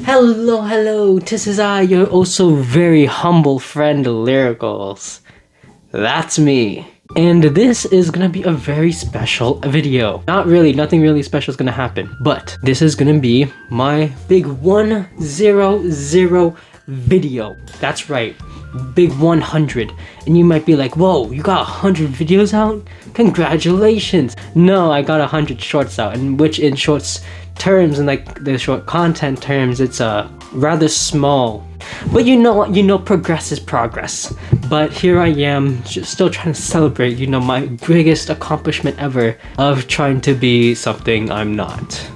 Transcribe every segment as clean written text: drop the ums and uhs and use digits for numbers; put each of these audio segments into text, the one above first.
Hello, this is I, your also very humble friend Lyricals. That's me. And this is gonna be a very special video. Nothing really special is gonna happen, but this is gonna be my big 100 video. That's right, big 100. And you might be like, whoa, you got 100 videos out? Congratulations. No, I got 100 shorts out, and which in shorts terms and like the short content terms, it's rather small. But you know progress is progress. But here I am still trying to celebrate, my biggest accomplishment ever of trying to be something I'm not.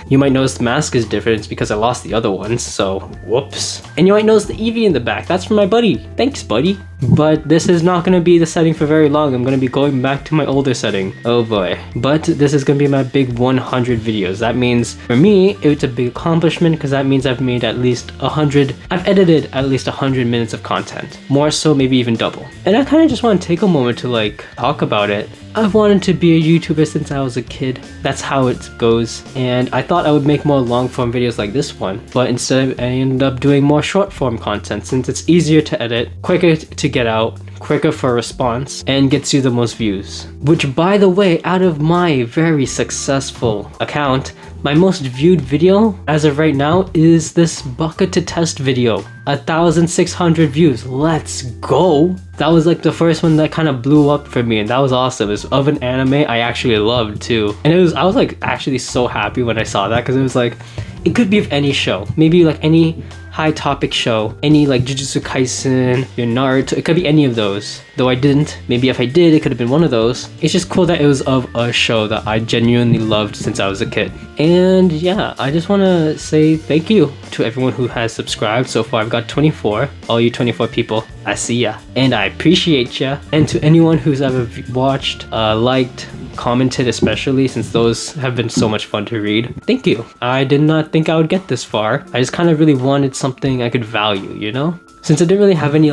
You might notice the mask is different. It's because I lost the other ones, so whoops. And you might notice the Eevee in the back. That's from my buddy. Thanks, buddy. But this is not going to be the setting for very long. I'm going to be going back to my older setting. Oh boy. But this is going to be my big 100 videos. That means, for me, it's a big accomplishment because that means I've made at least 100... I've edited at least 100 minutes of content. More so, maybe even double. And I kind of just want to take a moment to talk about it. I've wanted to be a YouTuber since I was a kid. That's how it goes. And I thought I would make more long form videos like this one. But instead I ended up doing more short form content since it's easier to edit, quicker to get out, quicker for response, and gets you the most views. Which, by the way, out of my very successful account, my most viewed video as of right now is this bucket to test video. 1,600 views. Let's go! That was like the first one that kind of blew up for me, and that was awesome. It's of an anime I actually loved too. And I was like actually so happy when I saw that, because it was like, it could be of any show. Maybe like any high topic show, any like Jujutsu Kaisen, your Naruto, it could be any of those. Though I didn't, maybe if I did, it could have been one of those. It's just cool that it was of a show that I genuinely loved since I was a kid. And yeah, I just want to say thank you to everyone who has subscribed. So far I've got 24, all you 24 people, I see ya. And I appreciate ya. And to anyone who's ever watched, liked, commented especially, since those have been so much fun to read, thank you. I did not think I would get this far. I just kind of really wanted something I could value, Since I didn't really have any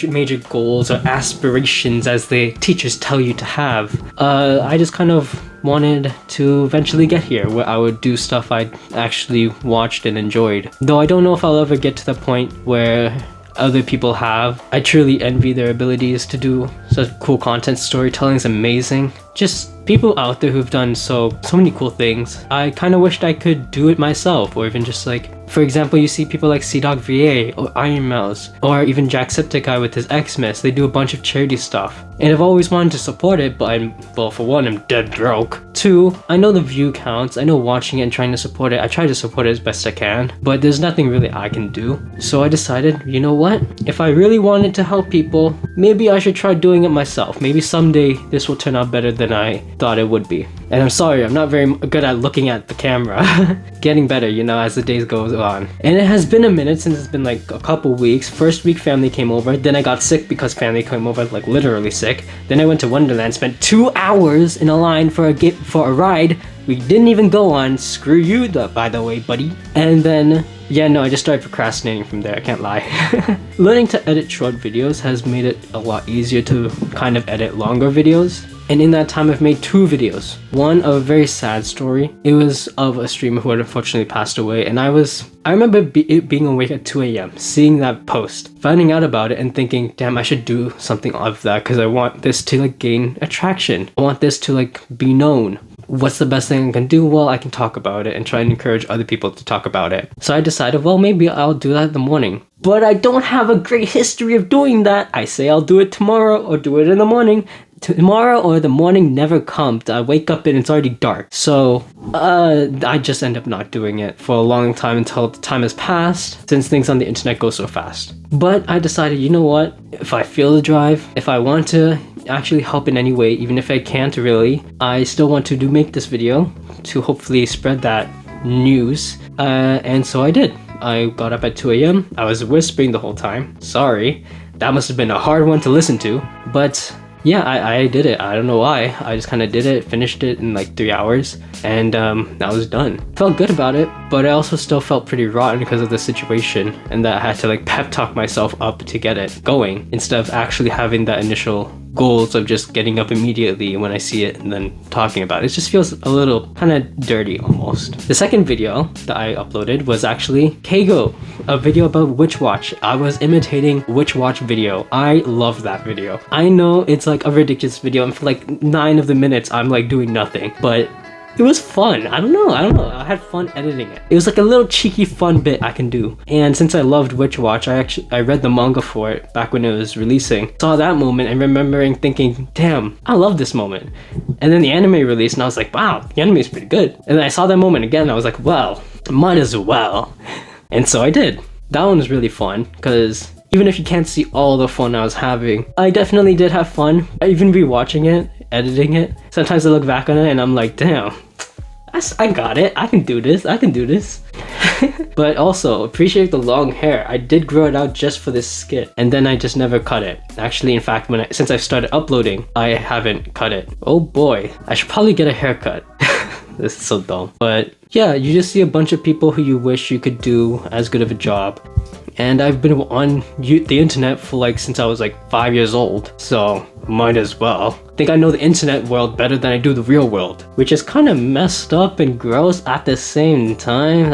major goals or aspirations as the teachers tell you to have, I just kind of wanted to eventually get here where I would do stuff I actually watched and enjoyed. Though I don't know if I'll ever get to the point where other people have. I truly envy their abilities to do such cool content. Storytelling is amazing. Just people out there who've done so many cool things. I kind of wished I could do it myself, or even just for example, you see people like CDogVA or Iron Mouse, or even Jacksepticeye with his Xmas. They do a bunch of charity stuff. And I've always wanted to support it, but well, for one, I'm dead broke. Two, I know the view counts. I know watching it and trying to support it. I try to support it as best I can, but there's nothing really I can do. So I decided, you know what? If I really wanted to help people, maybe I should try doing it myself. Maybe someday this will turn out better than I thought it would be. And I'm sorry, I'm not very good at looking at the camera. Getting better, as the days goes on. And it has been a minute since it's been a couple weeks. First week family came over, then I got sick because family came over, literally sick. Then I went to Wonderland, spent 2 hours in a line for a ride we didn't even go on. Screw you, by the way, buddy. And then, yeah, no, I just started procrastinating from there, I can't lie. Learning to edit short videos has made it a lot easier to kind of edit longer videos. And in that time, I've made 2 videos. One of a very sad story. It was of a streamer who had unfortunately passed away, and I remember being awake at 2 a.m, seeing that post, finding out about it and thinking, damn, I should do something of that because I want this to gain attraction. I want this to be known. What's the best thing I can do? Well, I can talk about it and try and encourage other people to talk about it. So I decided, well, maybe I'll do that in the morning. But I don't have a great history of doing that. I say I'll do it tomorrow or do it in the morning. Tomorrow or the morning never comes. I wake up and it's already dark. So I just end up not doing it for a long time until the time has passed, since things on the internet go so fast. But I decided, you know what? If I feel the drive, if I want to actually help in any way, even if I can't really, I still want to make this video to hopefully spread that news. And so I did. I got up at 2 a.m. I was whispering the whole time. Sorry. That must have been a hard one to listen to. But yeah, I did it. I don't know why. I just kind of did it, finished it in 3 hours, and I was done. Felt good about it, but I also still felt pretty rotten because of the situation, and that I had to pep talk myself up to get it going instead of actually having that initial goals of just getting up immediately when I see it and then talking about it. It just feels a little kind of dirty almost. The second video that I uploaded was actually Keigo, a video about Witch Watch. I was imitating Witch Watch video. I love that video. I know it's like a ridiculous video, and for like 9 of the minutes I'm like doing nothing, but it was fun. I don't know. I had fun editing it. It was like a little cheeky fun bit I can do. And since I loved Witch Watch, I read the manga for it back when it was releasing. Saw that moment and remembering thinking, damn, I love this moment. And then the anime released and I was like, wow, the anime is pretty good. And then I saw that moment again and I was like, well, might as well. And so I did. That one was really fun because even if you can't see all the fun I was having, I definitely did have fun. Even rewatching it, editing it, sometimes I look back on it and I'm like, damn, I got it. I can do this. I can do this. But also, appreciate the long hair. I did grow it out just for this skit, and then I just never cut it. Actually, in fact, since I've started uploading, I haven't cut it. Oh boy, I should probably get a haircut. This is so dumb. But yeah, you just see a bunch of people who you wish you could do as good of a job. And I've been on the internet for like since I was like 5 years old, so might as well. I think I know the internet world better than I do the real world, which is kind of messed up and gross at the same time.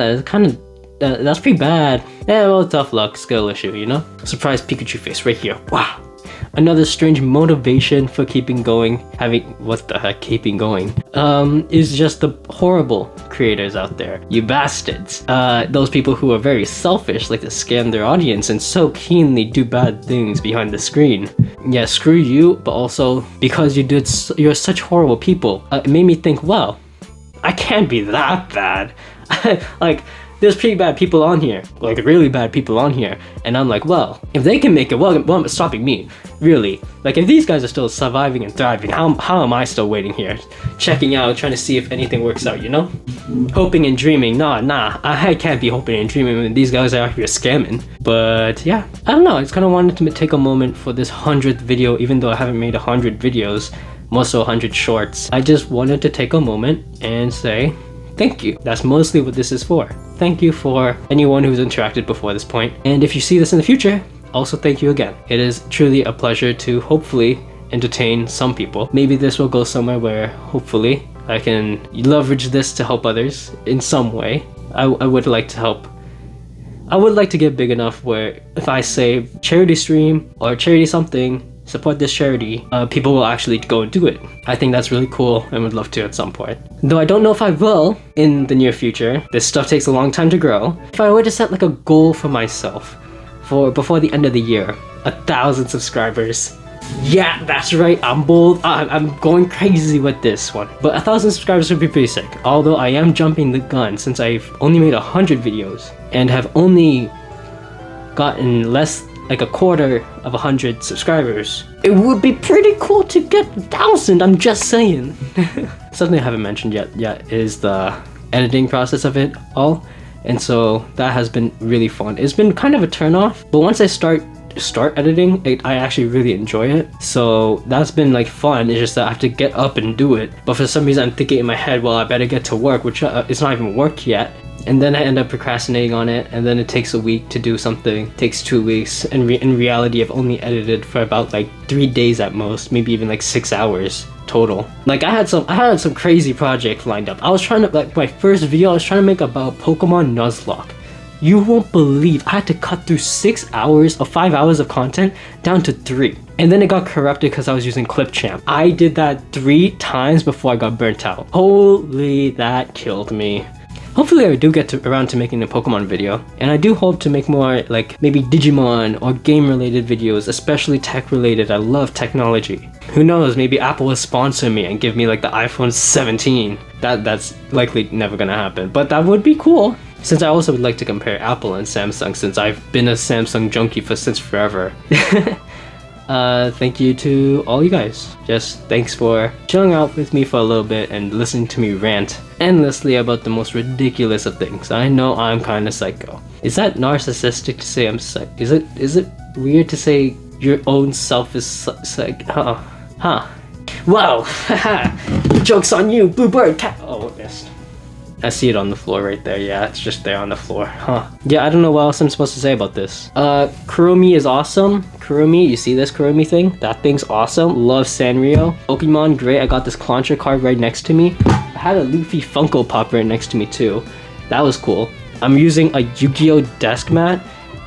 That's pretty bad. Yeah, well, tough luck, skill issue, you know? Surprise Pikachu face right here. Wow. Another strange motivation for keeping going, keeping going, is just the horrible creators out there. You bastards. Those people who are very selfish, like to scam their audience and so keenly do bad things behind the screen. Yeah, screw you, but also because you're such horrible people. It made me think, well, I can't be that bad. Like, there's pretty bad people on here, like really bad people on here, and I'm like, well, if they can make it, what's stopping me? Really? Like, if these guys are still surviving and thriving, how am I still waiting here, checking out, trying to see if anything works out, you know? Hoping and dreaming, nah, I can't be hoping and dreaming when these guys are out here scamming. But yeah, I don't know, I just kind of wanted to take a moment for this 100th video, even though I haven't made 100 videos, more so 100 shorts. I just wanted to take a moment and say, thank you. That's mostly what this is for. Thank you for anyone who's interacted before this point. And if you see this in the future, also thank you again. It is truly a pleasure to hopefully entertain some people. Maybe this will go somewhere where hopefully I can leverage this to help others in some way. I would like to help. I would like to get big enough where if I say charity stream or charity something, support this charity, people will actually go and do it. I think that's really cool and would love to at some point. Though I don't know if I will in the near future. This stuff takes a long time to grow. If I were to set like a goal for myself for before the end of the year, 1,000 subscribers. Yeah, that's right, I'm bold. I'm going crazy with this one. But 1,000 subscribers would be pretty sick. Although I am jumping the gun since I've only made 100 videos and have only gotten like a quarter of 100 subscribers. It would be pretty cool to get 1,000, I'm just saying. Something I haven't mentioned yet is the editing process of it all. And so that has been really fun. It's been kind of a turn off, but once I start editing, I actually really enjoy it. So that's been like fun. It's just that I have to get up and do it. But for some reason I'm thinking in my head, well, I better get to work, which it's not even work yet. And then I end up procrastinating on it, and then it takes a week to do something, it takes 2 weeks, and in reality I've only edited for about like 3 days at most, maybe even like 6 hours total. Like I had some crazy project lined up. I was trying to, like my first video I was trying to make about Pokemon Nuzlocke. You won't believe I had to cut through 6 hours or 5 hours of content down to 3. And then it got corrupted because I was using Clipchamp. I did that 3 times before I got burnt out. Holy, that killed me. Hopefully I do get around to making a Pokemon video, and I do hope to make more like maybe Digimon or game related videos, especially tech related. I love technology. Who knows, maybe Apple will sponsor me and give me like the iPhone 17. That's likely never gonna happen, but that would be cool. Since I also would like to compare Apple and Samsung, since I've been a Samsung junkie since forever. Thank you to all you guys. Just thanks for chilling out with me for a little bit and listening to me rant endlessly about the most ridiculous of things. I know I'm kind of psycho. Is that narcissistic to say I'm psycho? Is it weird to say your own self is psycho? Huh. Wow. Joke's on you, Blue Bird cat. Oh, missed. I see it on the floor right there. Yeah, it's just there on the floor. Huh. Yeah, I don't know what else I'm supposed to say about this. Kurumi is awesome. Kurumi, you see this Kurumi thing? That thing's awesome. Love Sanrio. Pokemon, great. I got this Clauncher card right next to me. I had a Luffy Funko Pop right next to me too. That was cool. I'm using a Yu-Gi-Oh desk mat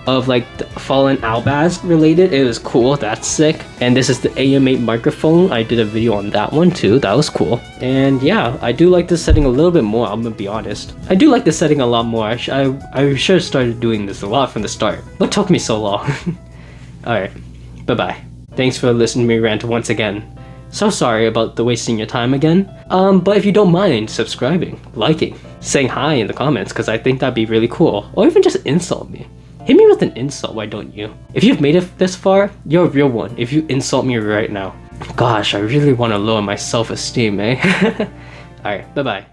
of like the Fallen Albaz related. It was cool. That's sick. And this is the AM8 microphone. I did a video on that one too. That was cool. And yeah, I do like this setting a little bit more. I'm gonna be honest. I do like this setting a lot more. I should have started doing this a lot from the start. What took me so long? Alright, bye bye. Thanks for listening to me rant once again. So sorry about the wasting your time again. But if you don't mind subscribing, liking, saying hi in the comments, because I think that'd be really cool. Or even just insult me. Hit me with an insult, why don't you? If you've made it this far, you're a real one if you insult me right now. Gosh, I really want to lower my self-esteem, eh? Alright, bye-bye.